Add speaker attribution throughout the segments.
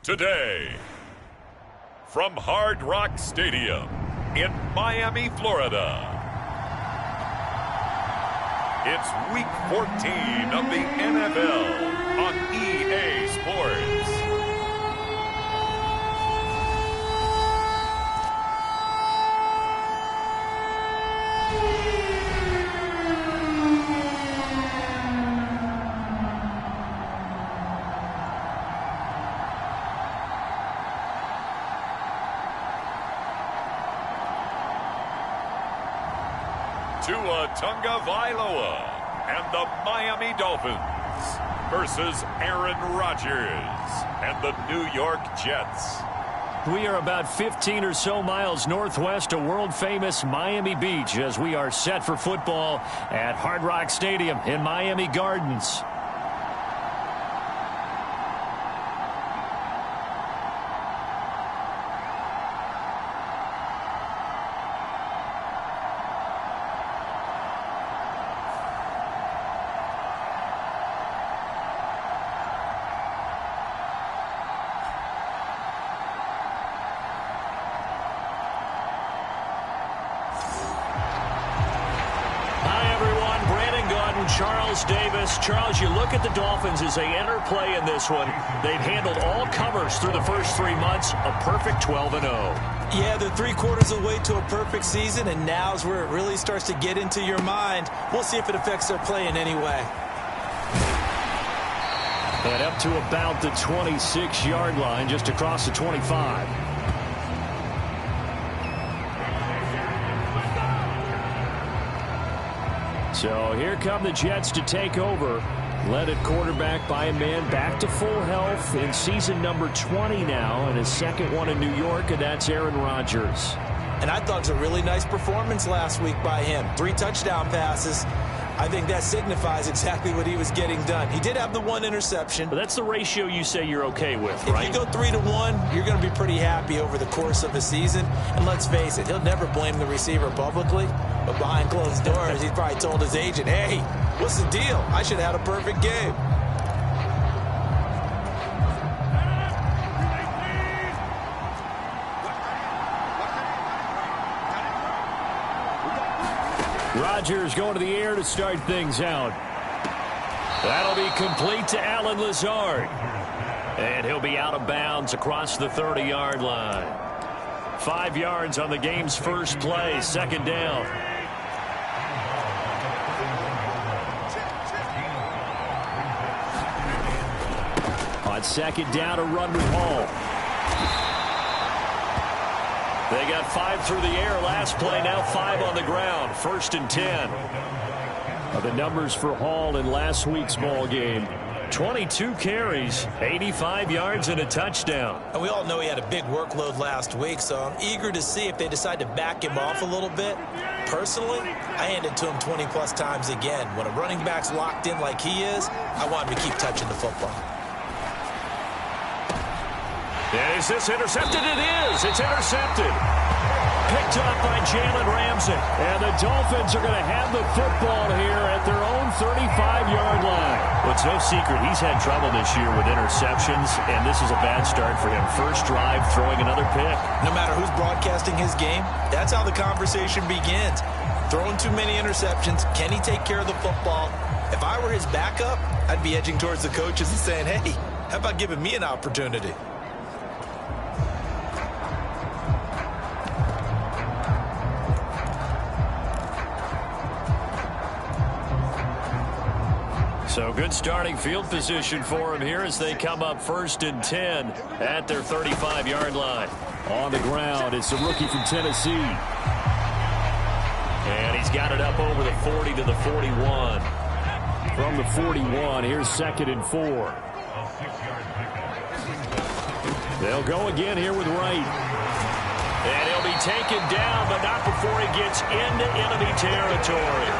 Speaker 1: Today, from Hard Rock Stadium in Miami, Florida, it's Week 14 of the NFL on EA Sports. Tua Tagovailoa and the Miami Dolphins versus Aaron Rodgers and the New York Jets.
Speaker 2: We are about 15 or so miles northwest of world-famous Miami Beach as we are set for football at Hard Rock Stadium in Miami Gardens. Charles, you look at the Dolphins as they enter play in this one. They've handled all comers through the first 3 months, a perfect 12-0.
Speaker 3: Yeah, they're 3/4 of the way to a perfect season, and now's where it really starts to get into your mind. We'll see if it affects their play in any way.
Speaker 2: And up to about the 26-yard line, just across the 25. So here come the Jets to take over. Led at quarterback by a man back to full health in season number 20 now, and his second one in New York, and that's Aaron Rodgers.
Speaker 3: And I thought it was a really nice performance last week by him. 3 touchdown passes. I think that signifies exactly what he was getting done. He did have the 1 interception.
Speaker 2: But that's the ratio you say you're okay with, right?
Speaker 3: If you go 3-1, you're going to be pretty happy over the course of a season. And let's face it, he'll never blame the receiver publicly. But behind closed doors, he's probably told his agent, hey, what's the deal? I should have had a perfect game.
Speaker 2: Rodgers going to the air to start things out. That'll be complete to Allen Lazard. And he'll be out of bounds across the 30-yard line. 5 yards on the game's first play, second down. On second down, a run with Hall. They got 5 through the air last play, now 5 on the ground. 1st and 10. The numbers for Hall in last week's ball game. 22 carries, 85 yards, and a touchdown.
Speaker 3: And we all know he had a big workload last week, so I'm eager to see if they decide to back him off a little bit. Personally, I hand it to him 20-plus times again. When a running back's locked in like he is, I want him to keep touching the football.
Speaker 2: Is this intercepted? It is. It's intercepted. Picked up by Jalen Ramsey. And the Dolphins are going to have the football here at their own 35-yard line.
Speaker 4: Well, it's no secret he's had trouble this year with interceptions, and this is a bad start for him. First drive, throwing another pick.
Speaker 3: No matter who's broadcasting his game, that's how the conversation begins. Throwing too many interceptions, can he take care of the football? If I were his backup, I'd be edging towards the coaches and saying, hey, how about giving me an opportunity?
Speaker 2: So good starting field position for him here as they come up 1st and 10 at their 35-yard line. On the ground, it's the rookie from Tennessee. And he's got it up over the 40 to the 41. From the 41, here's 2nd and 4. They'll go again here with Wright. And he'll be taken down, but not before he gets into enemy territory.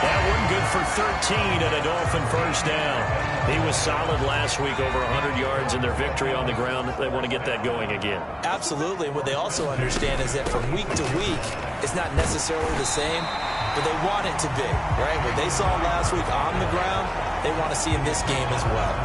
Speaker 2: That one good for 13 and a Dolphin first down. He was solid last week, over 100 yards in their victory on the ground. They want to get that going again.
Speaker 3: Absolutely. And what they also understand is that from week to week, it's not necessarily the same, but they want it to be, right? What they saw last week on the ground, they want to see in this game as well.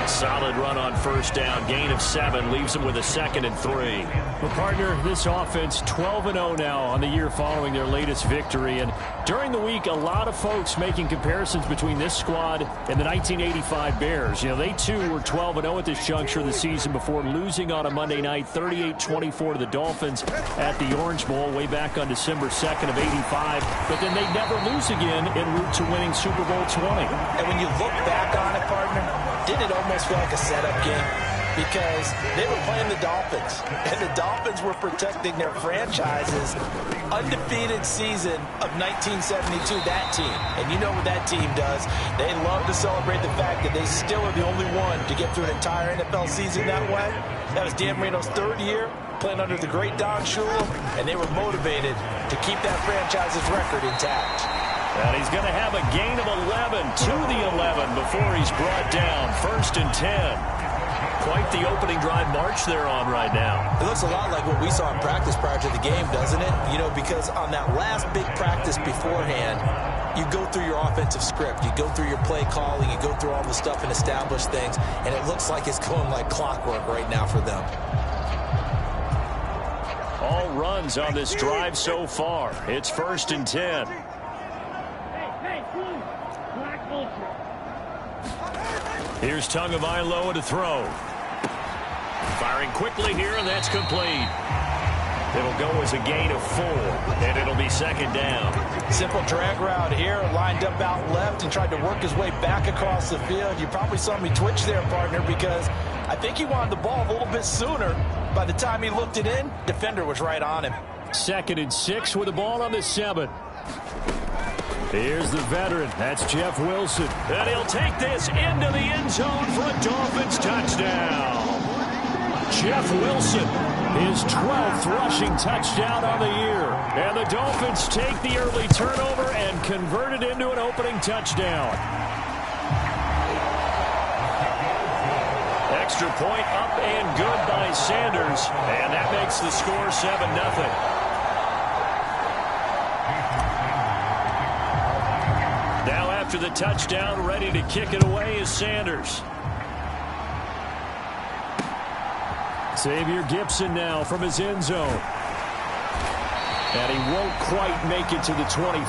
Speaker 4: Solid run on first down. Gain of 7 leaves him with a 2nd and 3.
Speaker 2: Well, partner, this offense 12-0 now on the year following their latest victory. And during the week, a lot of folks making comparisons between this squad and the 1985 Bears. You know, they too were 12-0 at this juncture of the season before losing on a Monday night 38-24 to the Dolphins at the Orange Bowl way back on December 2nd of 85. But then they never lose again en route to winning Super Bowl 20.
Speaker 3: And when you look back on it, partner, didn't it almost feel like a setup game? Because they were playing the Dolphins, and the Dolphins were protecting their franchise's undefeated season of 1972, that team. And you know what that team does. They love to celebrate the fact that they still are the only one to get through an entire NFL season that way. That was Dan Marino's 3rd year, playing under the great Don Shula, and they were motivated to keep that franchise's record intact.
Speaker 4: And he's going to have a gain of 11 to the 11 before he's brought down. 1st and 10. Quite the opening drive march they're on right now.
Speaker 3: It looks a lot like what we saw in practice prior to the game, doesn't it? You know, because on that last big practice beforehand, you go through your offensive script. You go through your play calling. You go through all the stuff and establish things. And it looks like it's going like clockwork right now for them.
Speaker 4: All runs on this drive so far. It's 1st and 10. Here's Tagovailoa to throw. Firing quickly here, and that's complete. It'll go as a gain of 4, and it'll be 2nd down.
Speaker 3: Simple drag route here, lined up out left and tried to work his way back across the field. You probably saw me twitch there, partner, because I think he wanted the ball a little bit sooner. By the time he looked it in, defender was right on him.
Speaker 2: 2nd and 6 with the ball on the 7. Here's the veteran. That's Jeff Wilson.
Speaker 4: And he'll take this into the end zone for a Dolphins touchdown.
Speaker 2: Jeff Wilson, his 12th rushing touchdown on the year. And the Dolphins take the early turnover and convert it into an opening touchdown.
Speaker 4: Extra point up and good by Sanders. And that makes the score 7-0. After the touchdown, ready to kick it away is Sanders.
Speaker 2: Xavier Gipson now from his end zone. And he won't quite make it to the 25.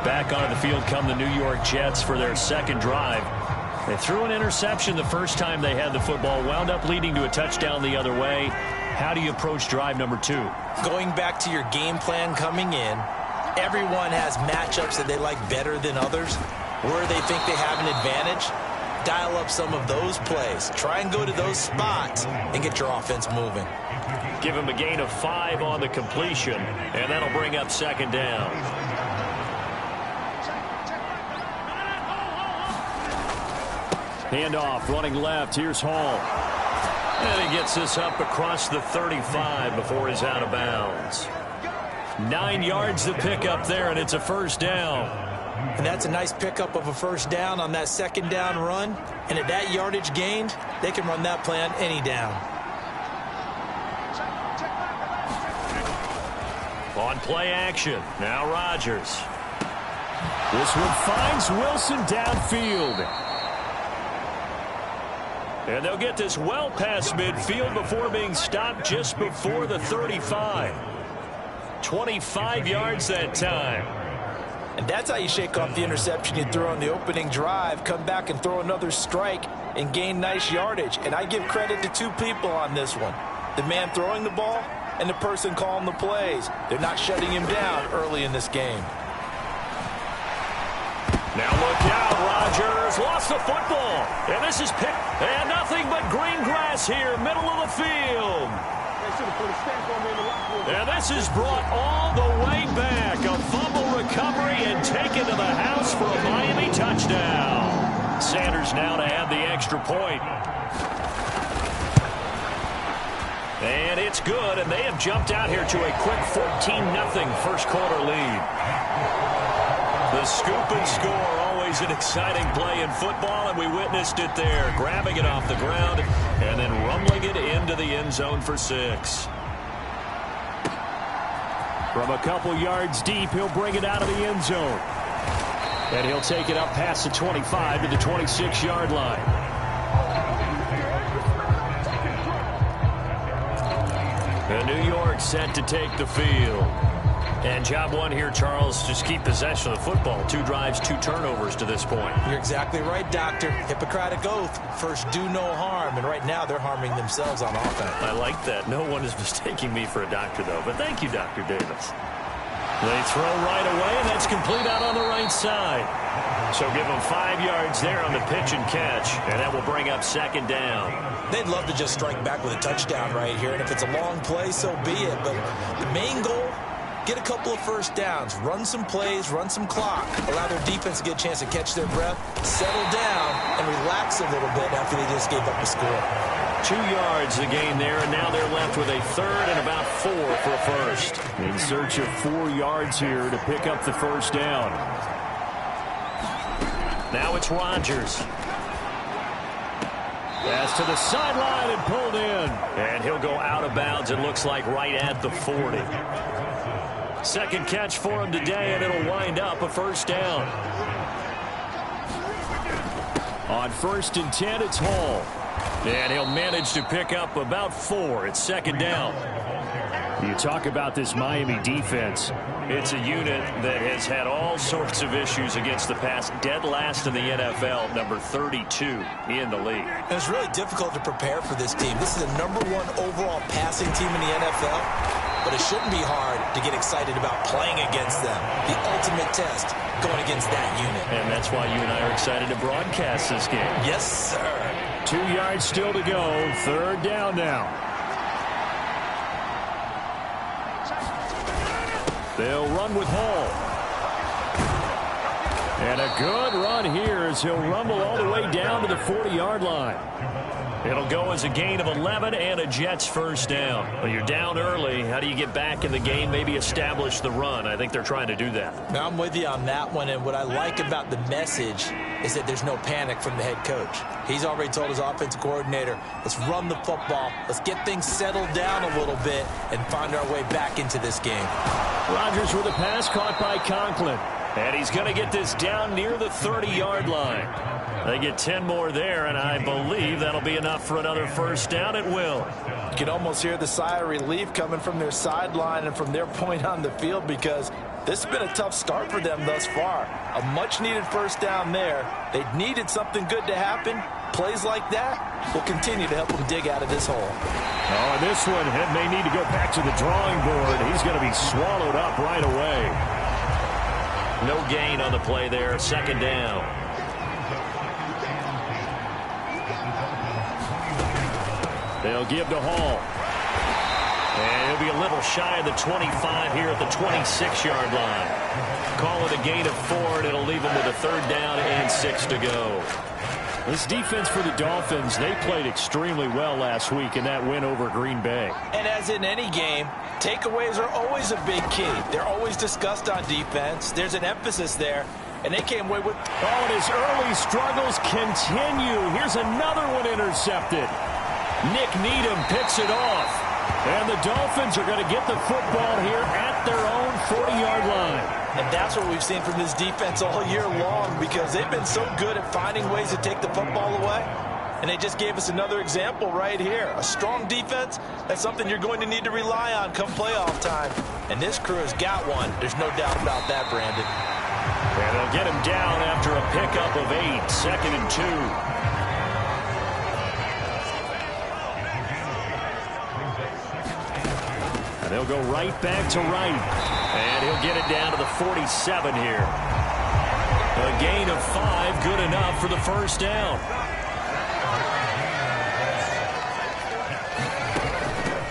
Speaker 4: Back onto the field come the New York Jets for their 2nd drive. They threw an interception the first time they had the football, wound up leading to a touchdown the other way. How do you approach drive number 2?
Speaker 3: Going back to your game plan coming in, everyone has matchups that they like better than others. Where they think they have an advantage, dial up some of those plays. Try and go to those spots and get your offense moving.
Speaker 4: Give him a gain of 5 on the completion, and that'll bring up 2nd down.
Speaker 2: Handoff, running left. Here's Hall.
Speaker 4: And he gets this up across the 35 before he's out of bounds. 9 yards to pick up there, and it's a 1st down.
Speaker 3: And that's a nice pickup of a 1st down on that 2nd down run. And at that yardage gained, they can run that play on any down.
Speaker 4: On play action, now Rodgers.
Speaker 2: This one finds Wilson downfield.
Speaker 4: And they'll get this well past midfield before being stopped just before the 35. 25 yards that time.
Speaker 3: And that's how you shake off the interception you threw on the opening drive, come back and throw another strike and gain nice yardage. And I give credit to 2 people on this one. The man throwing the ball and the person calling the plays. They're not shutting him down early in this game.
Speaker 4: Now look out, Rodgers lost the football. And this is picked. And nothing but green grass here, middle of the field. And this is brought all the way back. A fumble recovery and taken to the house for a Miami touchdown. Sanders now to add the extra point. And it's good, and they have jumped out here to a quick 14-0 first quarter lead. The scoop and score, always an exciting play in football, and we witnessed it there, grabbing it off the ground and then rumbling it into the end zone for 6.
Speaker 2: From a couple yards deep, he'll bring it out of the end zone. And he'll take it up past the 25 to the 26-yard line. And New York set to take the field. And job one here, Charles, just keep possession of the football. 2 drives, 2 turnovers to this point.
Speaker 3: You're exactly right, Doctor. Hippocratic oath. First, do no harm. And right now, they're harming themselves on offense.
Speaker 2: I like that. No one is mistaking me for a doctor, though. But thank you, Dr. Davis. They throw right away, and that's complete out on the right side. So give them 5 yards there on the pitch and catch, and that will bring up second down.
Speaker 3: They'd love to just strike back with a touchdown right here, and if it's a long play, so be it. But the main goal, get a couple of first downs, run some plays, run some clock, allow their defense to get a chance to catch their breath, settle down, and relax a little bit after they just gave up a score.
Speaker 2: 2 yards the gain there, and now they're left with a third and about 4 for a first. In search of 4 yards here to pick up the first down. Now it's Rodgers. Pass to the sideline and pulled in. And he'll go out of bounds, it looks like, right at the 40. Second catch for him today, and it'll wind up a first down. On 1st and 10, it's Hall. And he'll manage to pick up about 4. It's second down. You talk about this Miami defense. It's a unit that has had all sorts of issues against the pass. Dead last in the NFL, number 32 in the league.
Speaker 3: And it's really difficult to prepare for this team. This is a #1 overall passing team in the NFL. But it shouldn't be hard to get excited about playing against them. The ultimate test going against that unit.
Speaker 2: And that's why you and I are excited to broadcast this game.
Speaker 3: Yes, sir.
Speaker 2: 2 yards still to go. Third down now. They'll run with Hall. And a good run here as he'll rumble all the way down to the 40-yard line. It'll go as a gain of 11 and a Jets first down. Well, you're down early. How do you get back in the game, maybe establish the run? I think they're trying to do that.
Speaker 3: Now, I'm with you on that one, and what I like about the message is that there's no panic from the head coach. He's already told his offensive coordinator, let's run the football, let's get things settled down a little bit and find our way back into this game.
Speaker 2: Rodgers with a pass caught by Conklin. And he's going to get this down near the 30-yard line. They get 10 more there, and I believe that'll be enough for another first down. It will.
Speaker 3: You can almost hear the sigh of relief coming from their sideline and from their point on the field because this has been a tough start for them thus far. A much-needed first down there. They needed something good to happen. Plays like that will continue to help them dig out of this hole.
Speaker 2: Oh, and this one may need to go back to the drawing board. He's going to be swallowed up right away. No gain on the play there. Second down. They'll give to Hall. And he'll be a little shy of the 25 here at the 26-yard line. Call it a gain of 4, and it'll leave him with a third down and 6 to go. This defense for the Dolphins, they played extremely well last week in that win over Green Bay.
Speaker 3: And as in any game, takeaways are always a big key. They're always discussed on defense. There's an emphasis there, and they came away with...
Speaker 2: Oh, and his early struggles continue. Here's another one intercepted. Nick Needham picks it off. And the Dolphins are going to get the football here at their own 40-yard line.
Speaker 3: And that's what we've seen from this defense all year long because they've been so good at finding ways to take the football away. And they just gave us another example right here. A strong defense, that's something you're going to need to rely on come playoff time. And this crew has got one. There's no doubt about that, Brandon.
Speaker 2: And they'll get him down after a pickup of 8. Second and 2. And they'll go right back to right. And he'll get it down to the 47 here. A gain of 5, good enough for the first down.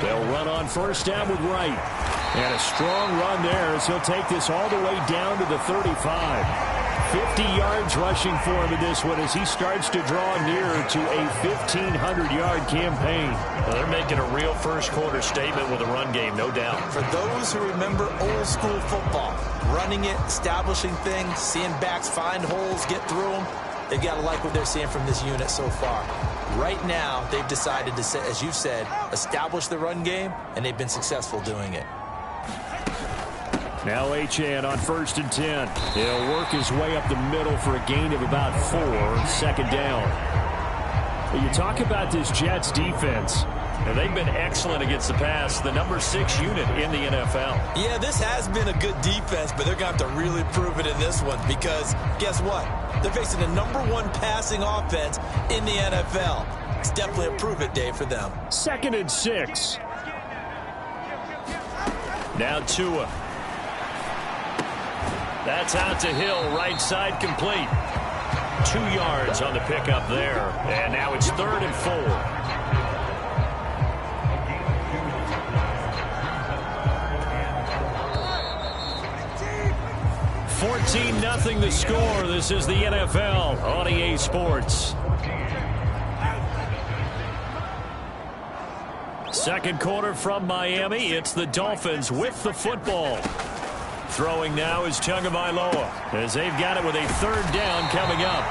Speaker 2: They'll run on first down with Wright. And a strong run there as he'll take this all the way down to the 35. 50 yards rushing for him in this one as he starts to draw nearer to a 1,500-yard campaign. Well, they're making a real first-quarter statement with a run game, no doubt.
Speaker 3: For those who remember old-school football, running it, establishing things, seeing backs find holes, get through them, they've got to like what they're seeing from this unit so far. Right now, they've decided to, as you said, establish the run game, and they've been successful doing it.
Speaker 2: Now Achane on 1st and 10. He'll work his way up the middle for a gain of about 4. 2nd down. You talk about this Jets defense. Now, they've been excellent against the pass, the number 6 unit in the NFL.
Speaker 3: Yeah, this has been a good defense, but they're going to have to really prove it in this one because guess what? They're facing the number 1 passing offense in the NFL. It's definitely a prove-it day for them.
Speaker 2: 2nd and 6.
Speaker 4: Now Tua. That's out to Hill, right side complete. 2 yards on the pickup there. And now it's 3rd and 4. 14-0 the score. This is the NFL on EA Sports. 2nd quarter from Miami. It's the Dolphins with the football. Throwing now is Tagovailoa as they've got it with a 3rd down coming up.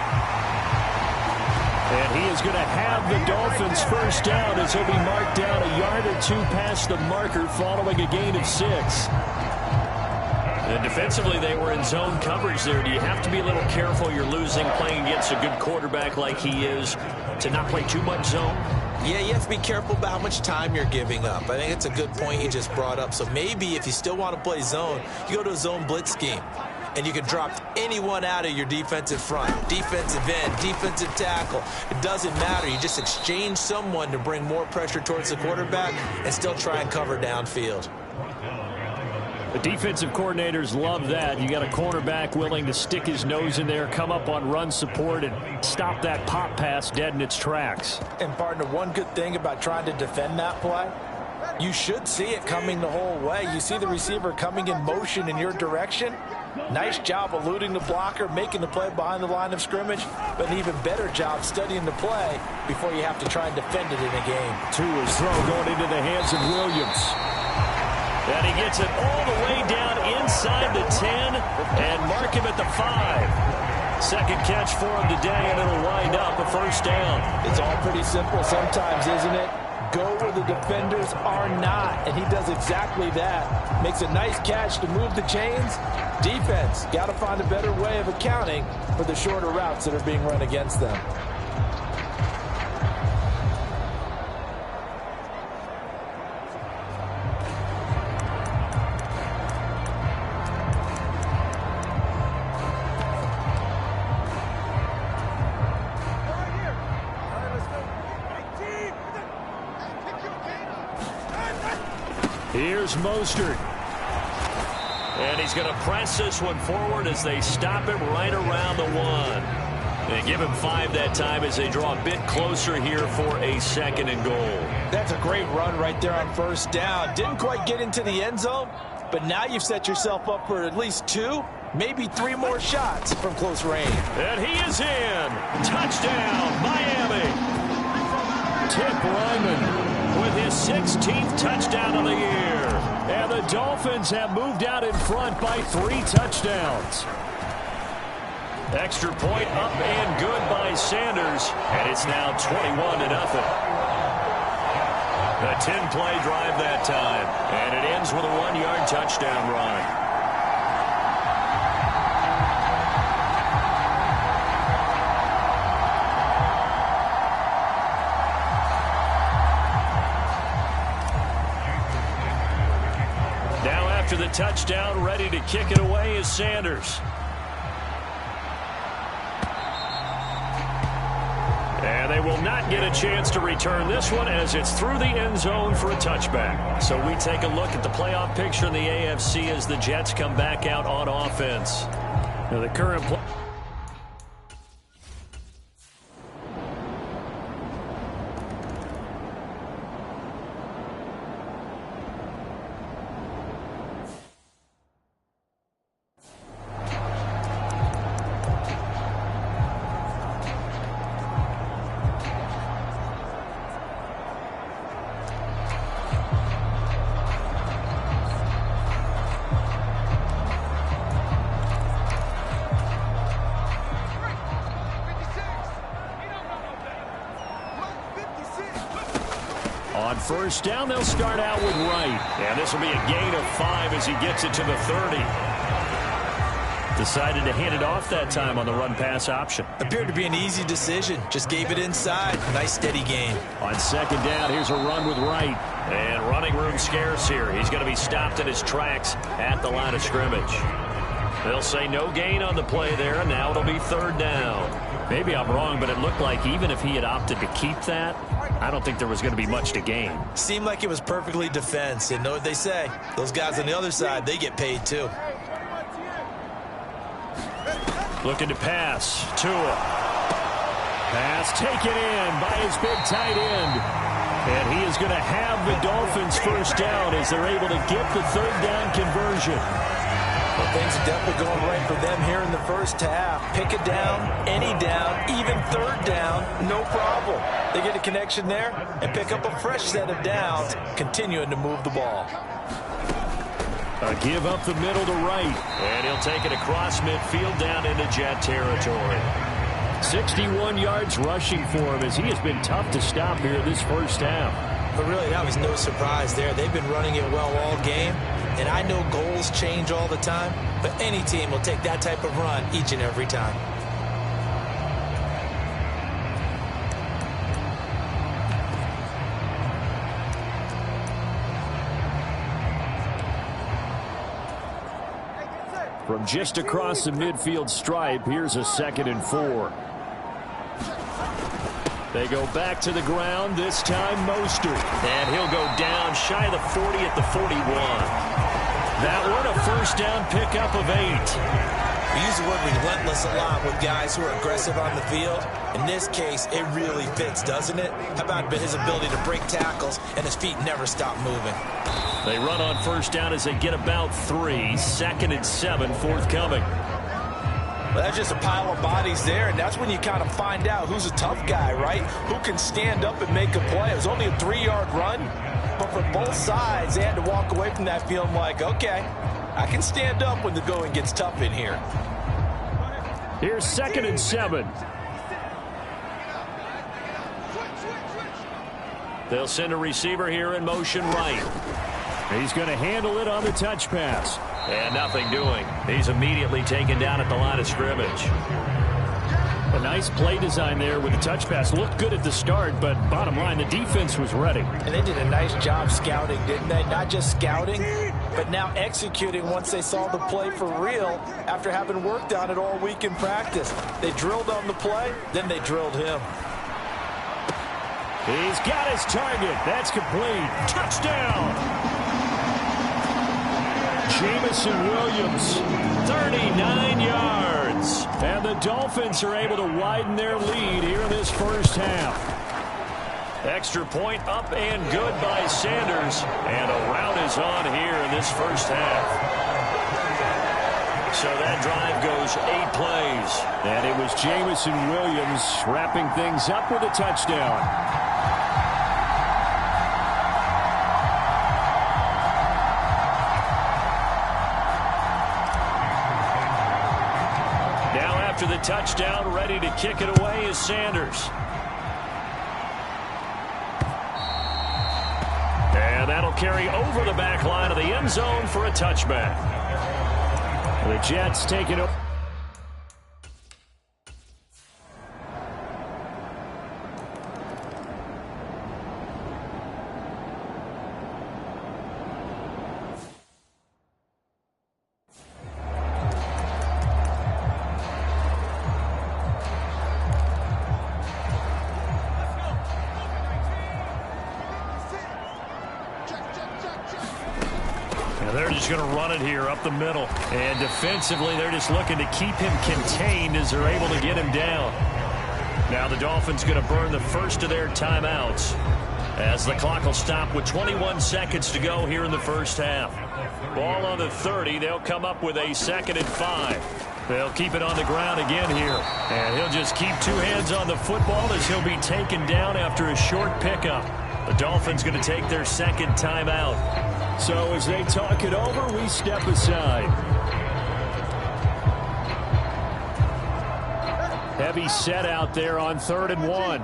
Speaker 4: And he is going to have the Dolphins 1st down as he'll be marked down a yard or 2 past the marker following a gain of 6. And defensively, they were in zone coverage there. Do you have to be a little careful? You're losing playing against a good quarterback like he is to not play too much zone?
Speaker 3: Yeah, you have to be careful about how much time you're giving up. I think it's a good point you just brought up. So maybe if you still want to play zone, you go to a zone blitz scheme. And you can drop anyone out of your defensive front. Defensive end, defensive tackle. It doesn't matter. You just exchange someone to bring more pressure towards the quarterback and still try and cover downfield.
Speaker 2: The defensive coordinators love that. You got a cornerback willing to stick his nose in there, come up on run support, and stop that pop pass dead in its tracks.
Speaker 5: And, partner, one good thing about trying to defend that play, you should see it coming the whole way. You see the receiver coming in motion in your direction. Nice job eluding the blocker, making the play behind the line of scrimmage, but an even better job studying the play before you have to try and defend it in a game.
Speaker 2: Tua's throw going into the hands of Williams.
Speaker 4: And he gets it all the way down inside the 10 and mark him at the 5. 2nd catch for him today, and it'll wind up a 1st down.
Speaker 5: It's all pretty simple sometimes, isn't it? Go where the defenders are not, and he does exactly that. Makes a nice catch to move the chains. Defense, got to find a better way of accounting for the shorter routes that are being run against them.
Speaker 2: Here's Mostert.
Speaker 4: And he's going to press this one forward as they stop him right around the 1. They give him 5 that time as they draw a bit closer here for a 2nd and goal.
Speaker 5: That's a great run right there on 1st down. Didn't quite get into the end zone, but now you've set yourself up for at least 2, maybe 3 more shots from close range.
Speaker 4: And he is in. Touchdown, Miami.
Speaker 2: Tip Ryman with his 16th touchdown of the year. And the Dolphins have moved out in front by 3 touchdowns.
Speaker 4: Extra point up and good by Sanders. And it's now 21-0. A 10-play drive that time. And it ends with a 1-yard touchdown run. After the touchdown, ready to kick it away is Sanders. And they will not get a chance to return this one as it's through the end zone for a touchback. So we take a look at the playoff picture in the AFC as the Jets come back out on offense.
Speaker 2: Now the current play. On first down, they'll start out with Wright. And this will be a gain of 5 as he gets it to the 30. Decided to hand it off that time on the run-pass option.
Speaker 3: Appeared to be an easy decision. Just gave it inside. Nice, steady gain.
Speaker 2: On second down, here's a run with Wright.
Speaker 4: And running room scarce here. He's going to be stopped in his tracks at the line of scrimmage. They'll say no gain on the play there, and now it'll be third down.
Speaker 2: Maybe I'm wrong, but it looked like even if he had opted to keep that, I don't think there was going to be much to gain.
Speaker 3: Seemed like it was perfectly defense. And know what they say? Those guys on the other side, they get paid too.
Speaker 2: Looking to pass. Tua. Pass taken in by his big tight end. And he is going to have the Dolphins first down as they're able to get the third down conversion.
Speaker 3: Well, things are definitely going right for them here in the first half. Pick a down, any down, even third down, no problem. They get a connection there and pick up a fresh set of downs, continuing to move the ball.
Speaker 2: A give up the middle to Wright.
Speaker 4: And he'll take it across midfield down into Jet territory.
Speaker 2: 61 yards rushing for him as he has been tough to stop here this first half.
Speaker 3: But really, that was no surprise there. They've been running it well all game. And I know goals change all the time, but any team will take that type of run each and every time.
Speaker 2: From just across the midfield stripe, here's a 2nd and 4. They go back to the ground, this time Mostert.
Speaker 4: And he'll go down shy of the 40 at the 41.
Speaker 2: That one a first down pickup of 8.
Speaker 3: We use the word relentless a lot with guys who are aggressive on the field. In this case, it really fits, doesn't it? How about his ability to break tackles and his feet never stop moving?
Speaker 2: They run on first down as they get about 3. 2nd and 7 forthcoming.
Speaker 3: Well, that's just a pile of bodies there, and that's when you kind of find out who's a tough guy, right? Who can stand up and make a play. It was only a 3-yard run, but for both sides, they had to walk away from that feeling like, okay, I can stand up when the going gets tough in here.
Speaker 2: Here's 2nd and 7.
Speaker 4: They'll send a receiver here in motion right.
Speaker 2: He's going to handle it on the touch pass.
Speaker 4: And nothing doing. He's immediately taken down at the line of scrimmage.
Speaker 2: A nice play design there with the touch pass. Looked good at the start, but bottom line, the defense was ready.
Speaker 5: And they did a nice job scouting, didn't they? Not just scouting, but now executing once they saw the play for real after having worked on it all week in practice. They drilled on the play, then they drilled him.
Speaker 2: He's got his target. That's complete. Touchdown! Jamison Williams, 39 yards. And the Dolphins are able to widen their lead here in this first half.
Speaker 4: Extra point up and good by Sanders. And a rout is on here in this first half. So that drive goes 8 plays.
Speaker 2: And it was Jamison Williams wrapping things up with a touchdown.
Speaker 4: After the touchdown, ready to kick it away is Sanders. And that'll carry over the back line of the end zone for a touchback.
Speaker 2: The Jets take it over.
Speaker 4: They're just going to run it here up the middle. And defensively, they're just looking to keep him contained as they're able to get him down. Now the Dolphins going to burn the first of their timeouts as the clock will stop with 21 seconds to go here in the first half. Ball on the 30. They'll come up with a 2nd and 5. They'll keep it on the ground again here. And he'll just keep 2 hands on the football as he'll be taken down after a short pickup. The Dolphins going to take their 2nd timeout.
Speaker 2: So as they talk it over, we step aside. Heavy set out there on 3rd and 1.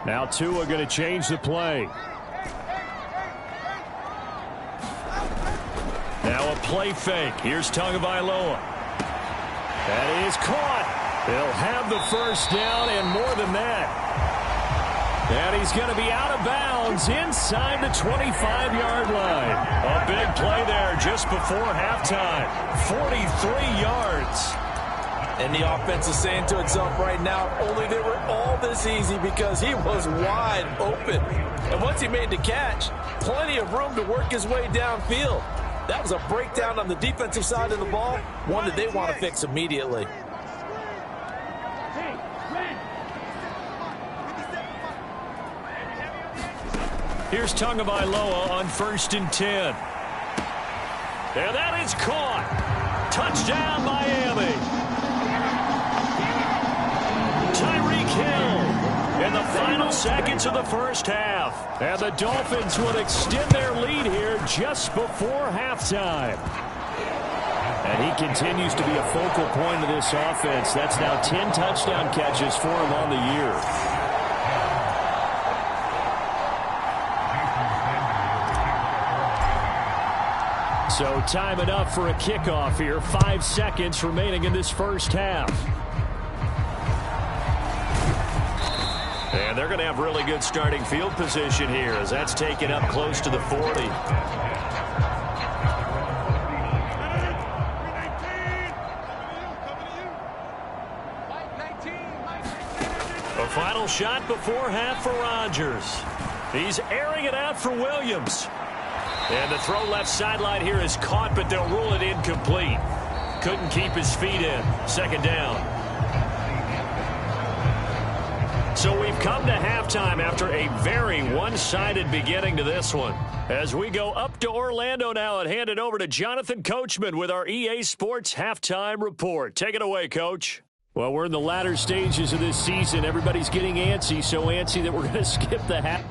Speaker 2: Now Tua going to change the play. play fake. Here's Tagovailoa. That is caught. They'll have the first down and more than that. And he's going to be out of bounds inside the 25-yard line. A big play there just before halftime. 43 yards.
Speaker 5: And the offense is saying to itself right now, only they were all this easy because he was wide open. And once he made the catch, plenty of room to work his way downfield. That was a breakdown on the defensive side of the ball, one that they want to fix immediately.
Speaker 2: Here's Tagovailoa on 1st and 10. And that is caught. Touchdown, Miami. Tyreek Hill in the final seconds of the first half. And the Dolphins would extend their lead here just before halftime. And he continues to be a focal point of this offense. That's now 10 touchdown catches for him on the year. So time enough for a kickoff here. 5 seconds remaining in this first half. And they're going to have really good starting field position here as that's taken up close to the 40. A final shot before half for Rodgers. He's airing it out for Williams. And the throw left sideline here is caught, but they'll rule it incomplete. Couldn't keep his feet in. Second down. So we've come to halftime after a very one-sided beginning to this one. As we go up to Orlando now and hand it over to Jonathan Coachman with our EA Sports Halftime Report. Take it away, Coach. Well, we're in the latter stages of this season. Everybody's getting antsy, so antsy that we're going to skip the half.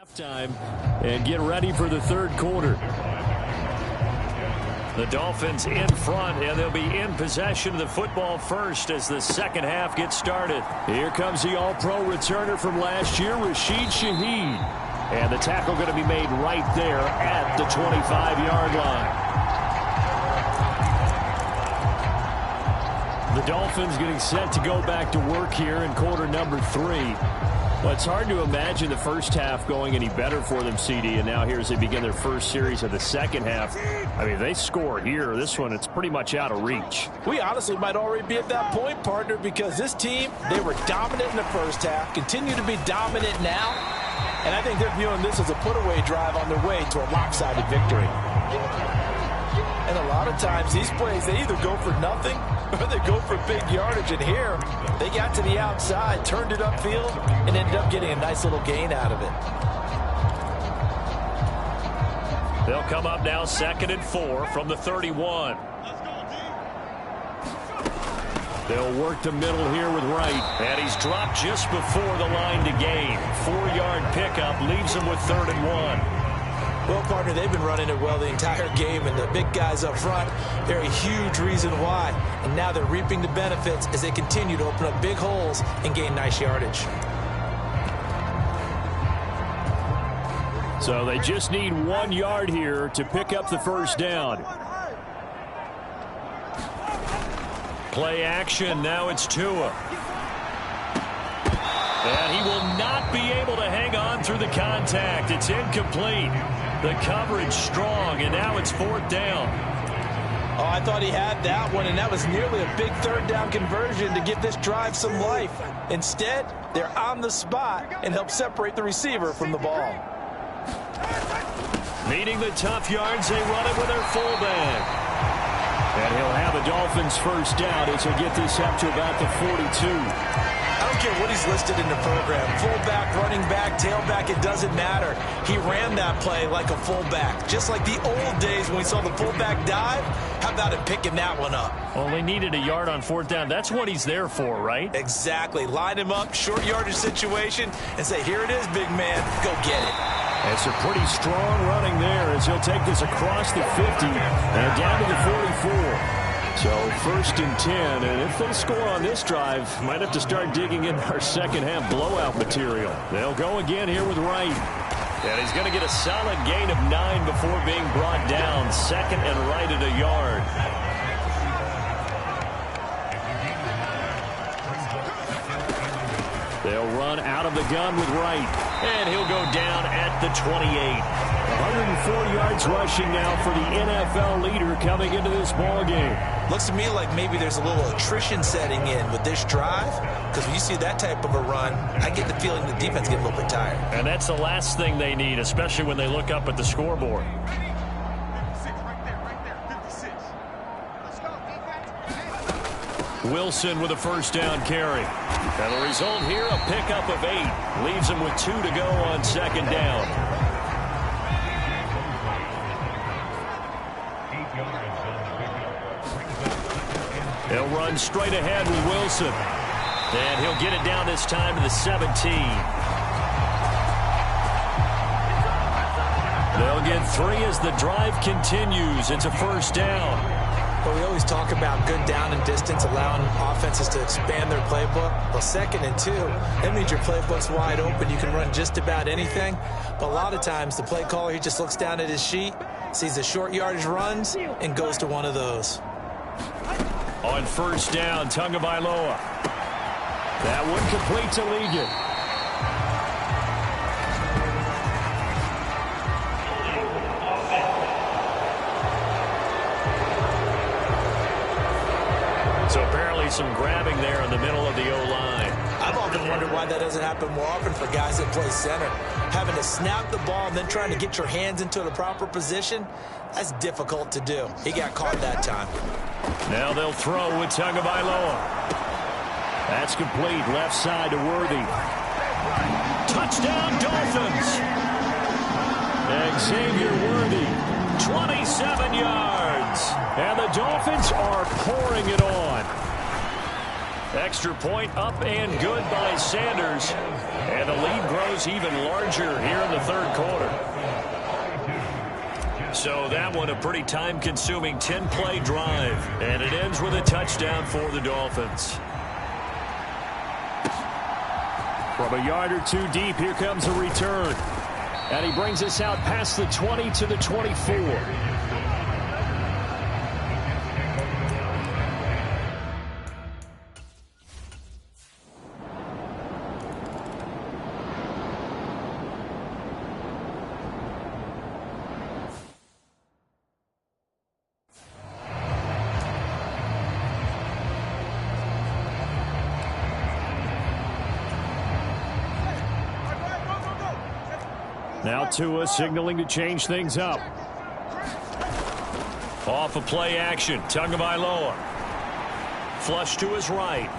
Speaker 2: Halftime and get ready for the third quarter. The Dolphins in front, and they'll be in possession of the football first as the second half gets started. Here comes the All-Pro returner from last year, Rashid Shaheed. And the tackle going to be made right there at the 25-yard line. The Dolphins getting set to go back to work here in quarter number 3. Well, it's hard to imagine the first half going any better for them, CD, and now here as they begin their first series of the second half. I mean, they score here. This one, it's pretty much out of reach.
Speaker 5: We honestly might already be at that point, partner, because this team, they were dominant in the first half, continue to be dominant now, and I think they're viewing this as a put-away drive on their way to a lopsided victory. And a lot of times, these plays, they either go for nothing or they go for big yardage. And here, they got to the outside, turned it upfield, and ended up getting a nice little gain out of it.
Speaker 4: They'll come up now 2nd and 4 from the 31. They'll work the middle here with Wright. And he's dropped just before the line to gain. 4-yard pickup leaves him with 3rd and 1.
Speaker 5: Well, partner, they've been running it well the entire game, and the big guys up front, they're a huge reason why. And now they're reaping the benefits as they continue to open up big holes and gain nice yardage.
Speaker 2: So they just need 1 yard here to pick up the first down.
Speaker 4: Play action. Now it's Tua. And he will not be able to hang on through the contact. It's incomplete. The coverage strong, and now it's 4th down.
Speaker 5: Oh, I thought he had that one, and that was nearly a big 3rd down conversion to give this drive some life. Instead, they're on the spot and help separate the receiver from the ball.
Speaker 4: Meeting the tough yards, they run it with their fullback.
Speaker 2: And he'll have a Dolphins first down as he'll get this up to about the 42.
Speaker 5: I don't care what he's listed in the program. Fullback, running back, tailback, it doesn't matter. He ran that play like a fullback. Just like the old days when we saw the fullback dive. How about him picking that one up?
Speaker 4: Well, they needed a yard on 4th down. That's what he's there for, right?
Speaker 5: Exactly. Line him up, short yardage situation, and say, here it is, big man. Go get it.
Speaker 2: It's a pretty strong running there as he'll take this across the 50 and down to the 44. So 1st and 10, and if they score on this drive, might have to start digging in our second half blowout material. They'll go again here with Wright.
Speaker 4: And he's going to get a solid gain of 9 before being brought down. 2nd and right at a yard.
Speaker 2: They'll run out of the gun with Wright.
Speaker 4: And he'll go down at the 28.
Speaker 2: 104 yards rushing now for the NFL leader coming into this ball game.
Speaker 5: Looks to me like maybe there's a little attrition setting in with this drive, because when you see that type of a run, I get the feeling the defense gets a little bit tired.
Speaker 4: And that's the last thing they need, especially when they look up at the scoreboard. Wilson with a first down carry. And the result here, a pickup of 8. Leaves him with 2 to go on 2nd down. They'll run straight ahead with Wilson. And he'll get it down this time to the 17. They'll get 3 as the drive continues. It's a first down.
Speaker 5: But we always talk about good down and distance, allowing offenses to expand their playbook. Well, 2nd and 2, that means your playbook's wide open. You can run just about anything. But a lot of times, the play caller, he just looks down at his sheet, sees the short yardage runs, and goes to one of those.
Speaker 4: On first down, Tagovailoa.
Speaker 2: That one complete to Ligon.
Speaker 4: So apparently some grabbing there in the middle of the O-line.
Speaker 5: I've often wondered why that doesn't happen more often for guys that play center. Having to snap the ball and then trying to get your hands into the proper position, that's difficult to do. He got caught that time.
Speaker 4: Now they'll throw with Tagovailoa.
Speaker 2: That's complete. Left side to Worthy.
Speaker 4: Touchdown, Dolphins.
Speaker 2: Xavier Worthy.
Speaker 4: 27 yards.
Speaker 2: And the Dolphins are pouring it on.
Speaker 4: Extra point up and good by Sanders. And the lead grows even larger here in the 3rd quarter. So that one a pretty time-consuming 10-play drive. And it ends with a touchdown for the Dolphins.
Speaker 2: From a yard or 2 deep, here comes a return. And he brings us out past the 20 to the 24. Now Tua signaling to change things up.
Speaker 4: Off of play action, Tagovailoa. Flush to his right.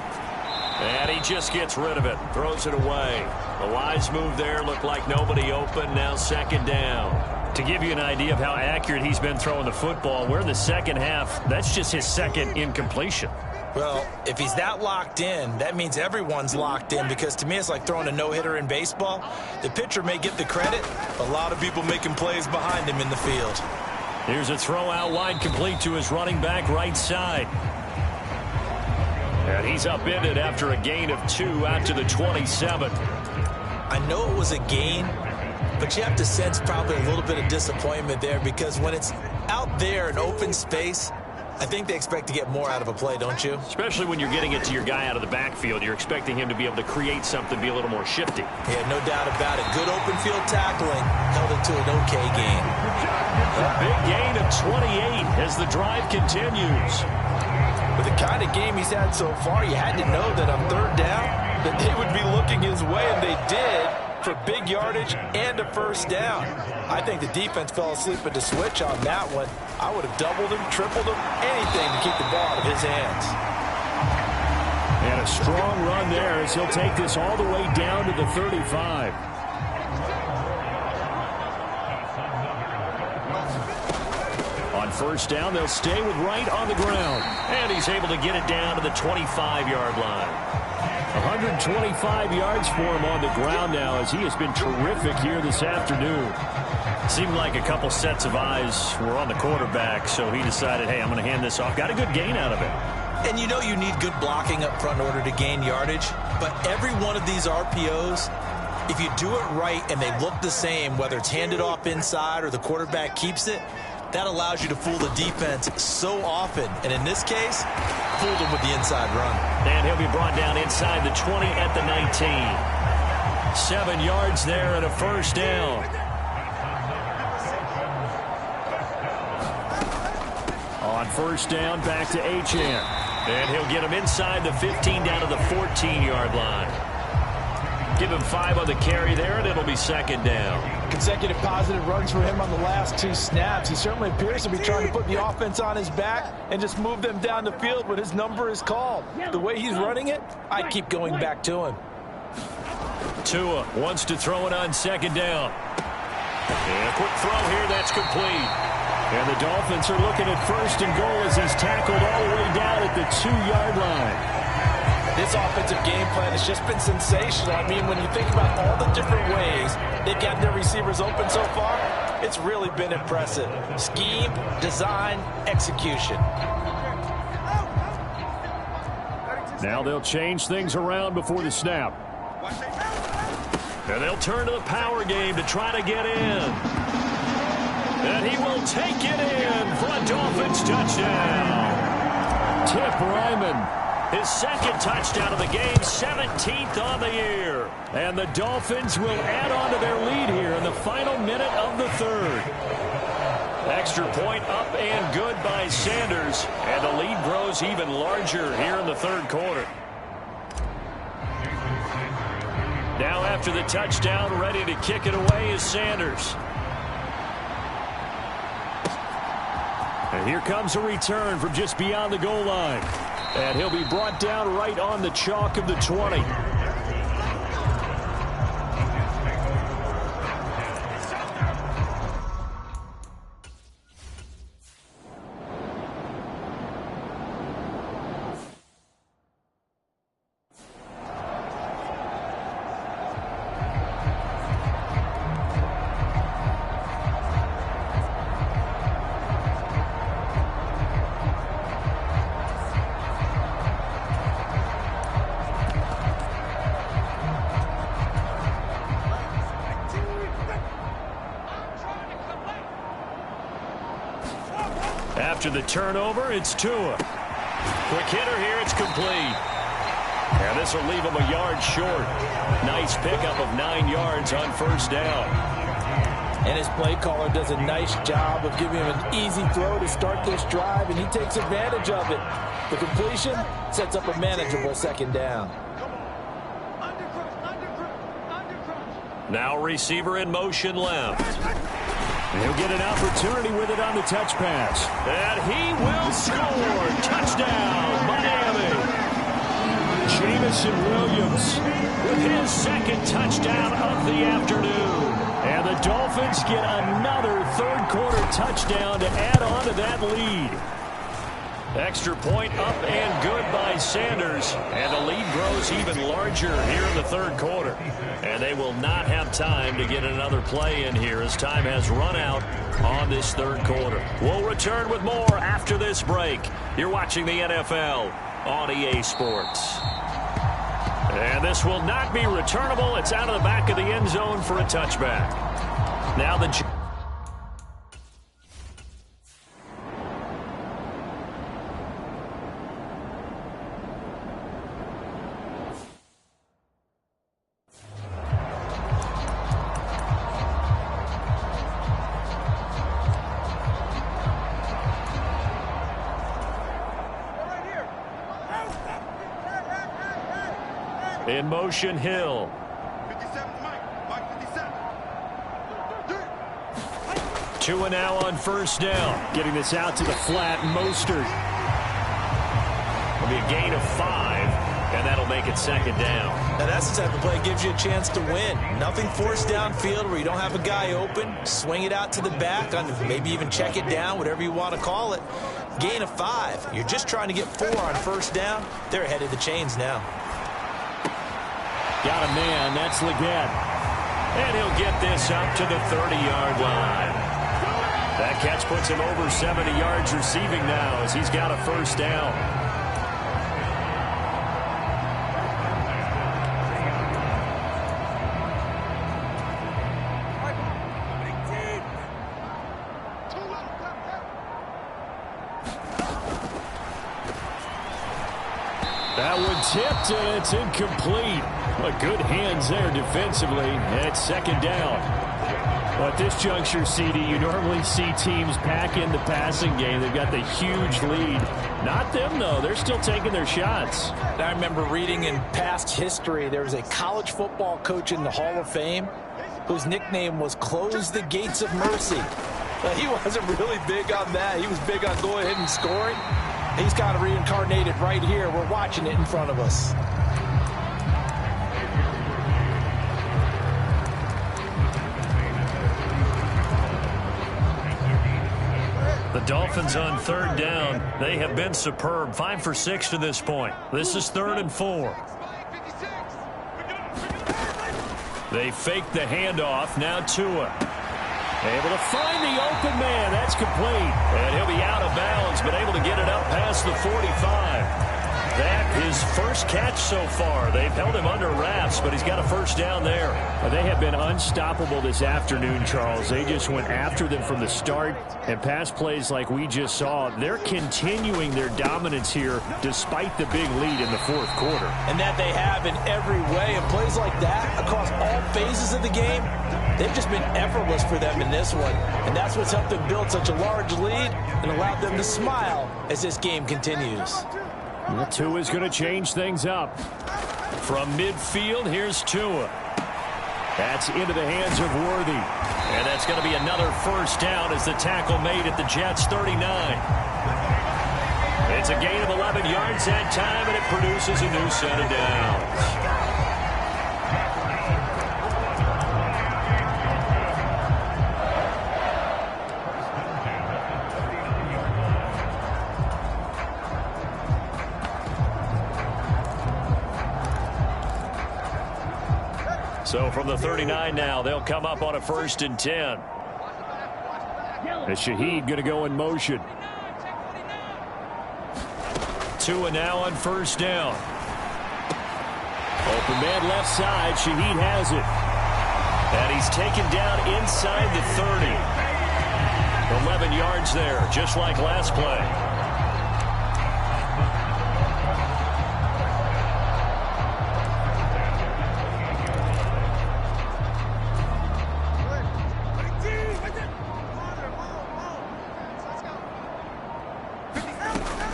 Speaker 4: And he just gets rid of it. Throws it away. The wise move there. Looked like nobody open. Now 2nd down.
Speaker 2: To give you an idea of how accurate he's been throwing the football, we're in the second half. That's just his second incompletion.
Speaker 3: Well, if he's that locked in, that means everyone's locked in, because to me it's like throwing a no-hitter in baseball. The pitcher may get the credit, but a lot of people making plays behind him in the field.
Speaker 2: Here's a throw out wide, complete to his running back right side. And he's upended after a gain of 2 out to the 27.
Speaker 3: I know it was a gain, but you have to sense probably a little bit of disappointment there, because when it's out there in open space, I think they expect to get more out of a play, don't you?
Speaker 2: Especially when you're getting it to your guy out of the backfield. You're expecting him to be able to create something, be a little more shifty.
Speaker 3: Yeah, no doubt about it. Good open field tackling held it to an okay gain.
Speaker 2: A big gain of 28 as the drive continues.
Speaker 5: With the kind of game he's had so far, you had to know that on third down that they would be looking his way, and they did, for big yardage and a first down. I think the defense fell asleep at the switch on that one. I would have doubled him, tripled him, anything to keep the ball out of his hands.
Speaker 2: And a strong run there as he'll take this all the way down to the 35. On first down, they'll stay with Wright on the ground. And he's able to get it down to the 25-yard line. 125 yards for him on the ground now, as he has been terrific here this afternoon. Seemed like a couple sets of eyes were on the quarterback, so he decided, hey, I'm going to hand this off. Got a good gain out of it.
Speaker 3: And you know you need good blocking up front in order to gain yardage, but every one of these RPOs, if you do it right and they look the same, whether it's handed off inside or the quarterback keeps it, that allows you to fool the defense so often. And in this case, fooled him with the inside run.
Speaker 2: And he'll be brought down inside the 20 at the 19. 7 yards there and a first down. On first down, back to Achane. And he'll get him inside the 15 down to the 14-yard line. Give him 5 on the carry there, and it'll be second down.
Speaker 5: Consecutive positive runs for him on the last 2 snaps. He certainly appears to be trying to put the offense on his back and just move them down the field when his number is called. The way he's running it, I keep going back to him.
Speaker 2: Tua wants to throw it on second down. And a quick throw here, that's complete. And the Dolphins are looking at first and goal as he's tackled all the way down at the 2-yard line.
Speaker 5: This offensive game plan has just been sensational. I mean, when you think about all the different ways they've got their receivers open so far, it's really been impressive. Scheme, design, execution.
Speaker 2: Now they'll change things around before the snap. And they'll turn to the power game to try to get in. And he will take it in for a Dolphins touchdown. Tip Ryman. His second touchdown of the game, 17th on the year. And the Dolphins will add on to their lead here in the final minute of the third. Extra point up and good by Sanders. And the lead grows even larger here in the third quarter. Now after the touchdown, ready to kick it away is Sanders. And here comes a return from just beyond the goal line. And he'll be brought down right on the chalk of the 20. After the turnover, it's Tua. Quick hitter here, it's complete. And this will leave him a yard short. Nice pickup of 9 yards on first down.
Speaker 5: And his play caller does a nice job of giving him an easy throw to start this drive, and he takes advantage of it. The completion sets up a manageable second down.
Speaker 2: Now receiver in motion left. He'll get an opportunity with it on the touch pass. And he will score. Touchdown, Miami. Jamison Williams with his second touchdown of the afternoon. And the the Dolphins get another third-quarter touchdown to add on to that lead. Extra point up and good by Sanders. And the lead grows even larger here in the third quarter. And they will not have time to get another play in here as time has run out on this third quarter. We'll return with more after this break. You're watching the NFL on EA Sports. And this will not be returnable. It's out of the back of the end zone for a touchback. Now the... In motion, Hill.
Speaker 6: 57, Mike 57.
Speaker 2: Tua now on first down. Getting this out to the flat, Mostert. It'll be a gain of 5, and that'll make it second down.
Speaker 3: Now that's the type of play that gives you a chance to win. Nothing forced downfield where you don't have a guy open. Swing it out to the back, maybe even check it down, whatever you want to call it. Gain of 5. You're just trying to get 4 on first down. They're ahead of the chains now.
Speaker 2: Got a man, that's Leggett. And he'll get this up to the 30-yard line. That catch puts him over 70 yards receiving now as he's got a first down. That one tipped, and it's incomplete. But good hands there defensively, and it's second down. Well, at this juncture, CD, you normally see teams pack in the passing game. They've got the huge lead. Not them, though. They're still taking their shots.
Speaker 5: I remember reading in past history, there was a college football coach in the Hall of Fame whose nickname was Close the Gates of Mercy. But he wasn't really big on that. He was big on going ahead and scoring. He's got reincarnated right here. We're watching it in front of us.
Speaker 2: The Dolphins on third down. They have been superb. 5 for 6 to this point. This is 3rd and 4. They fake the handoff. Now Tua. Able to find the open man. That's complete. And he'll be out of bounds, but able to get it up past the 45. That his first catch so far. They've held him under wraps, but he's got a first down there. They have been unstoppable this afternoon, Charles. They just went after them from the start, and pass plays like we just saw. They're continuing their dominance here despite the big lead in the fourth quarter.
Speaker 5: And that they have in every way. And plays like that across all phases of the game, they've just been effortless for them in this one. And that's what's helped them build such a large lead and allowed them to smile as this game continues.
Speaker 2: Tua is going to change things up. From midfield, here's Tua. That's into the hands of Worthy. And that's going to be another first down as the tackle made at the Jets' 39. It's a gain of 11 yards that time, and it produces a new set of downs. So from the 39 now, they'll come up on a 1st and 10. As Shaheed going to go in motion. Tua now on first down. Open man left side. Shaheed has it. And he's taken down inside the 30. 11 yards there, just like last play.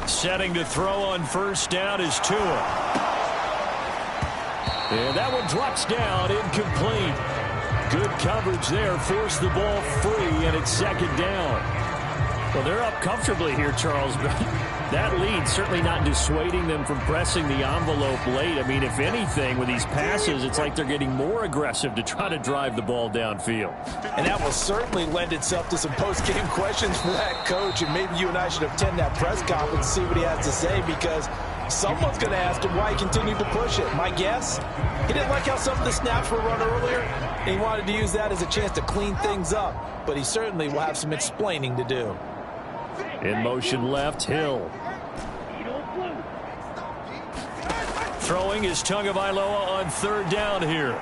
Speaker 2: Setting to throw on first down is Tua. And that one drops down, incomplete. Good coverage there, forced the ball free, and it's second down. Well, they're up comfortably here, Charles, but that lead certainly not dissuading them from pressing the envelope late. I mean, if anything, with these passes, it's like they're getting more aggressive to try to drive the ball downfield.
Speaker 5: And that will certainly lend itself to some post-game questions for that coach, and maybe you and I should attend that press conference and see what he has to say, because someone's going to ask him why he continued to push it. My guess, he didn't like how some of the snaps were run earlier, and he wanted to use that as a chance to clean things up, but he certainly will have some explaining to do.
Speaker 2: In motion left, Hill. Throwing is Tagovailoa on third down here.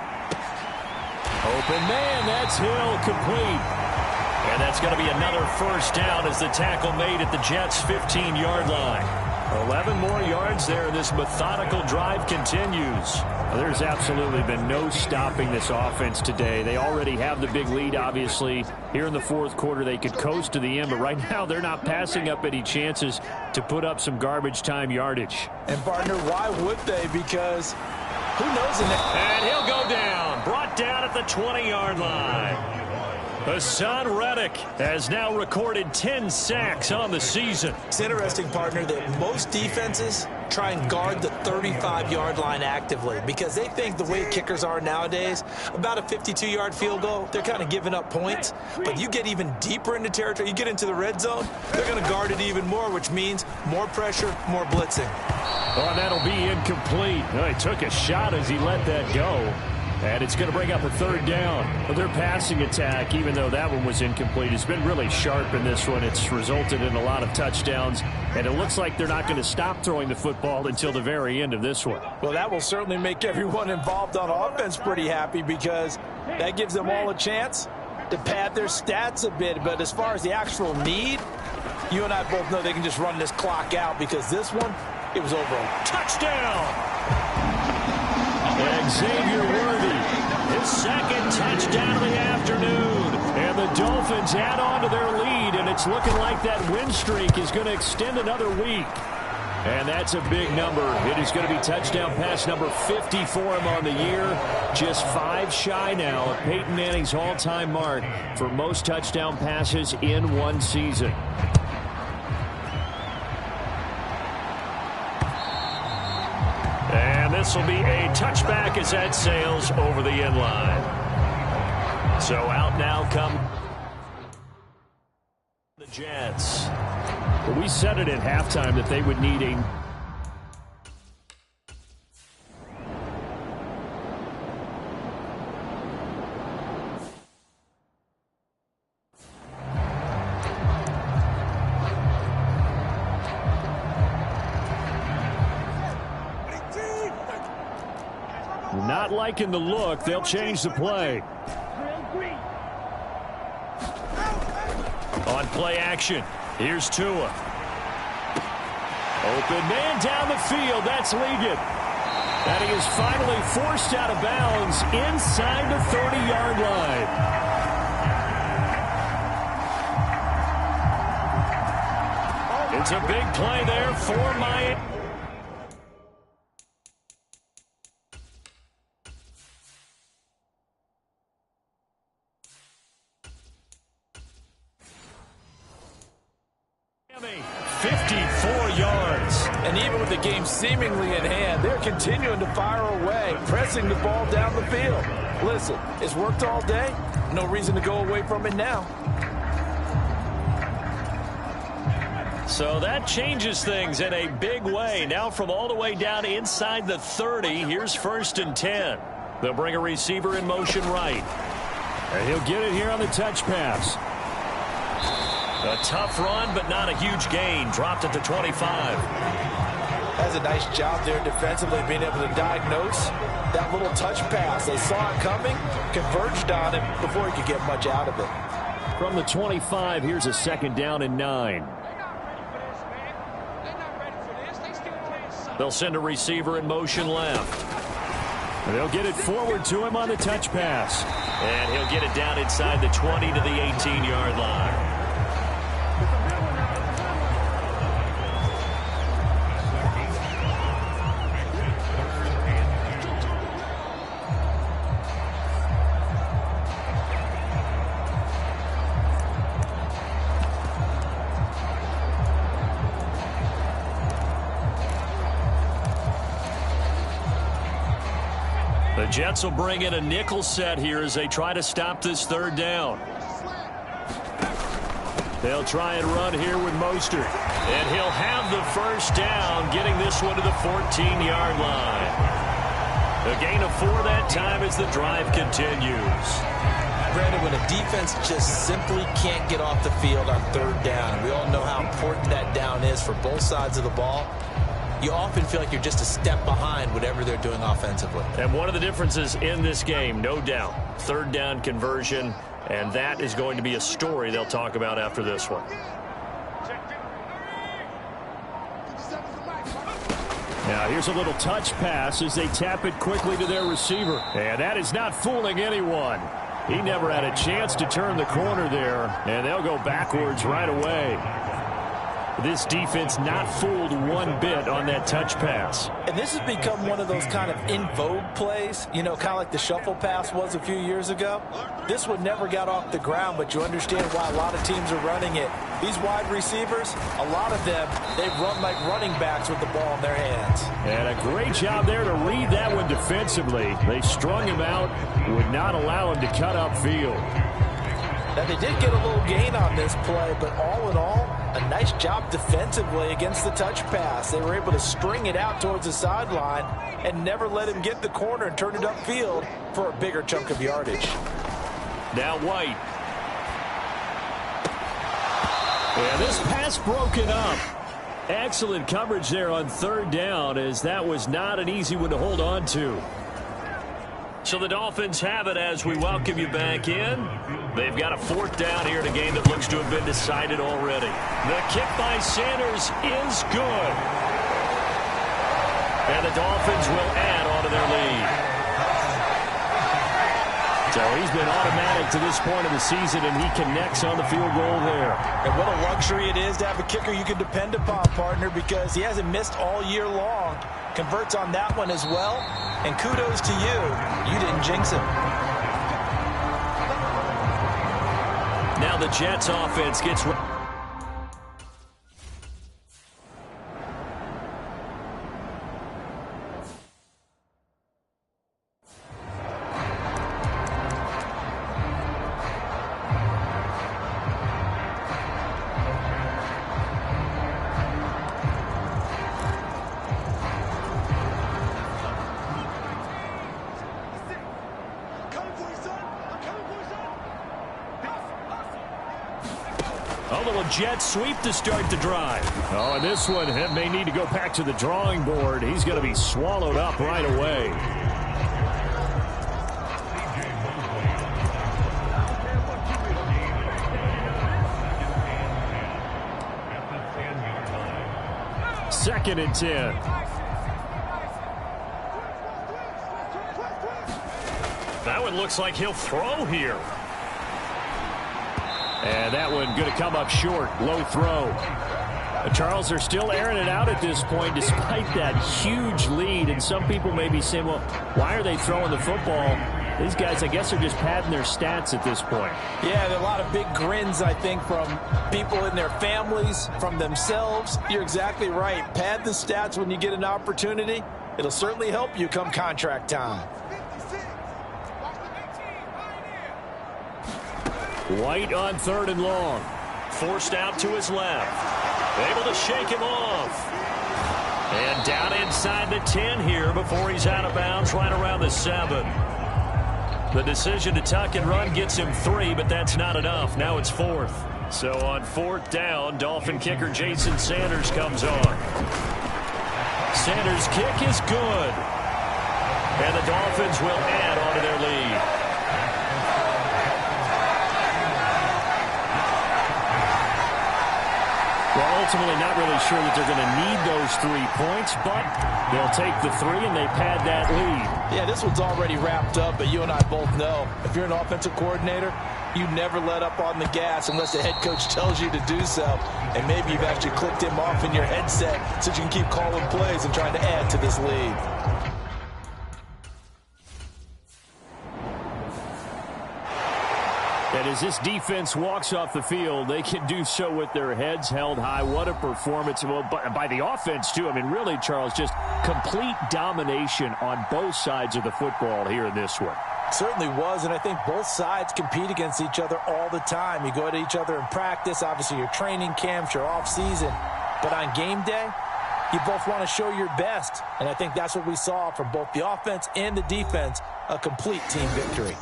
Speaker 2: Open man, that's Hill, complete. And that's going to be another first down as the tackle made at the Jets' 15-yard line. 11 more yards there. This methodical drive continues. Well, there's absolutely been no stopping this offense today. They already have the big lead, obviously. Here in the fourth quarter, they could coast to the end, but right now they're not passing up any chances to put up some garbage time yardage.
Speaker 5: And, partner, why would they? Because who knows?
Speaker 2: And he'll go down. Brought down at the 20-yard line. Hassan Reddick has now recorded 10 sacks on the season.
Speaker 5: It's interesting, partner, that most defenses try and guard the 35-yard line actively because they think the way kickers are nowadays, about a 52-yard field goal, they're kind of giving up points. But you get even deeper into territory, you get into the red zone, they're going to guard it even more, which means more pressure, more blitzing.
Speaker 2: Oh, that'll be incomplete. Oh, he took a shot as he let that go. And it's going to bring up a third down. Well, their passing attack, even though that one was incomplete, has been really sharp in this one. It's resulted in a lot of touchdowns, and it looks like they're not going to stop throwing the football until the very end of this one.
Speaker 5: Well, that will certainly make everyone involved on offense pretty happy because that gives them all a chance to pad their stats a bit. But as far as the actual need, you and I both know they can just run this clock out because this one, it was over.
Speaker 2: Touchdown! Xavier Worthy, his second touchdown of the afternoon. And the Dolphins add on to their lead, and it's looking like that win streak is going to extend another week. And that's a big number. It is going to be touchdown pass number 50 for him on the year. Just 5 shy now of Peyton Manning's all-time mark for most touchdown passes in one season. And this will be a touchback as that sails over the end line. So out now come the Jets. Well, we said it at halftime that they would need a not liking the look. They'll change the play. On play action, here's Tua. Open man down the field. That's Ligon. And he is finally forced out of bounds inside the 30-yard line. It's a big play there for Miami.
Speaker 5: And even with the game seemingly in hand, they're continuing to fire away, pressing the ball down the field. Listen, it's worked all day. No reason to go away from it now.
Speaker 2: So that changes things in a big way. Now from all the way down inside the 30, here's 1st and 10. They'll bring a receiver in motion right. And he'll get it here on the touch pass. A tough run, but not a huge gain. Dropped at the 25.
Speaker 5: Has a nice job there defensively, being able to diagnose that little touch pass. They saw it coming, converged on it before he could get much out of it.
Speaker 2: From the 25, here's a 2nd down and 9. They'll send a receiver in motion left. And they'll get it forward to him on the touch pass. And he'll get it down inside the 20 to the 18-yard line.
Speaker 4: Jets will bring in a nickel set here as they try to stop this third down. They'll try and run here with Mostert. And he'll have the first down, getting this one to the 14-yard line. A gain of 4 that time as the drive continues.
Speaker 3: Brandon, when a defense just simply can't get off the field on third down, we all know how important that down is for both sides of the ball. You often feel like you're just a step behind whatever they're doing offensively.
Speaker 4: And one of the differences in this game, no doubt, third down conversion, and that is going to be a story they'll talk about after this one.
Speaker 2: Now here's a little touch pass as they tap it quickly to their receiver. And that is not fooling anyone. He never had a chance to turn the corner there, and they'll go backwards right away. This defense not fooled one bit on that touch pass.
Speaker 5: And this has become one of those kind of in vogue plays, you know, kind of like the shuffle pass was a few years ago. This one never got off the ground, but you understand why a lot of teams are running it. These wide receivers, a lot of them, they run like running backs with the ball in their hands.
Speaker 2: And a great job there to read that one defensively. They strung him out, would not allow him to cut upfield.
Speaker 5: Now, they did get a little gain on this play, but all in all, a nice job defensively against the touch pass. They were able to string it out towards the sideline and never let him get the corner and turn it upfield for a bigger chunk of yardage.
Speaker 4: Now White.
Speaker 2: And this pass broken up. Excellent coverage there on third down, as that was not an easy one to hold on to.
Speaker 4: So the Dolphins have it as we welcome you back in. They've got a 4th down here in a game that looks to have been decided already. The kick by Sanders is good. And the Dolphins will add on to their lead.
Speaker 2: So he's been automatic to this point of the season, and he connects on the field goal there.
Speaker 5: And what a luxury it is to have a kicker you can depend upon, partner, because he hasn't missed all year long. Converts on that one as well. And kudos to you. You didn't jinx him.
Speaker 4: Now the Jets offense gets...
Speaker 2: A little jet sweep to start the drive. Oh, and this one may need to go back to the drawing board. He's going to be swallowed up right away. Second and 10.
Speaker 4: That one looks like he'll throw here.
Speaker 2: And that one going to come up short. Low throw. Charles, they're still airing it out at this point despite that huge lead. And some people may be saying, well, why are they throwing the football? These guys, I guess, are just padding their stats at this point.
Speaker 5: Yeah, there are a lot of big grins, I think, from people in their families, from themselves. You're exactly right. Pad the stats when you get an opportunity. It'll certainly help you come contract time.
Speaker 2: White on 3rd and long.
Speaker 4: Forced out to his left. Able to shake him off. And down inside the 10 here before he's out of bounds right around the 7. The decision to tuck and run gets him 3, but that's not enough. Now it's 4th. So on 4th down, Dolphin kicker Jason Sanders comes on. Sanders' kick is good. And the Dolphins will add on to their lead.
Speaker 2: Well, ultimately not really sure that they're going to need those 3 points, but they'll take the 3 and they pad that lead.
Speaker 5: Yeah, this one's already wrapped up, but you and I both know if you're an offensive coordinator, you never let up on the gas unless the head coach tells you to do so. And maybe you've actually clicked him off in your headset so you can keep calling plays and trying to add to this lead.
Speaker 2: And as this defense walks off the field, they can do so with their heads held high. What a performance. Well, by the offense, too. I mean, really, Charles, just complete domination on both sides of the football here in this one.
Speaker 5: Certainly was, and I think both sides compete against each other all the time. You go at each other in practice, obviously your training camps, your off-season. But on game day, you both want to show your best. And I think that's what we saw from both the offense and the defense, a complete team victory.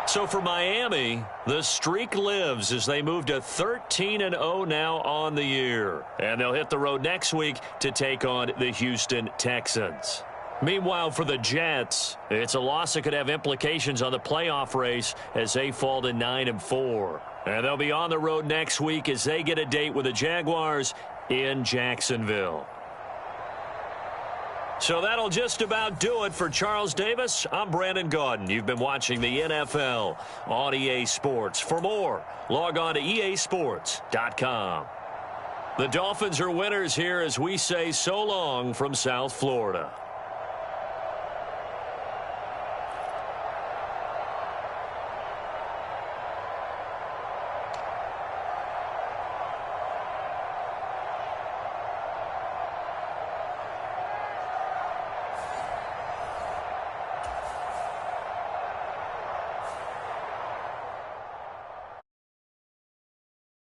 Speaker 4: So for Miami, the streak lives as they move to 13-0 now on the year. And they'll hit the road next week to take on the Houston Texans. Meanwhile, for the Jets, it's a loss that could have implications on the playoff race as they fall to 9-4. And they'll be on the road next week as they get a date with the Jaguars in Jacksonville. So that'll just about do it for Charles Davis. I'm Brandon Gaudin. You've been watching the NFL on EA Sports. For more, log on to easports.com. The Dolphins are winners here as we say so long from South Florida.